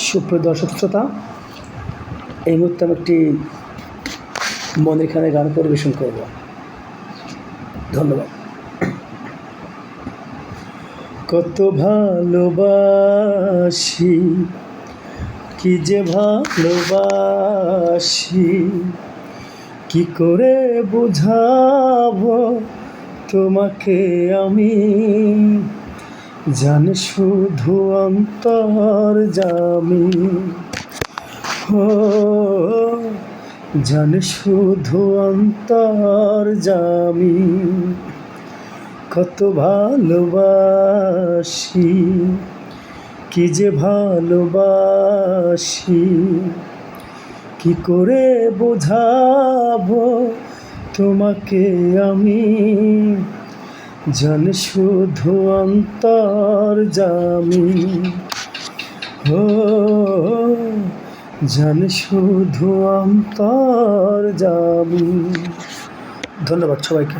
সুপ্রিয় দর্শক শ্রোতা, এই মুহূর্তে আমি একটি মনের খানে গান পরিবেশন করব। ধন্যবাদ। কত ভালোবাসি, কি যে ভালোবাসি, কি করে বোঝাবো তোমাকে আমি, জানে শুধু অন্তর্যামী। ও জানে শুধু অন্তর্যামী, কত ভালোবাসি, কি যে ভালোবাসি, কি করে বোঝাবো তোমাকে আমি, জানে শুধু অন্তর্যামী। ও জানে শুধু অন্তর্যামী। ধন্যবাদ সবাইকে।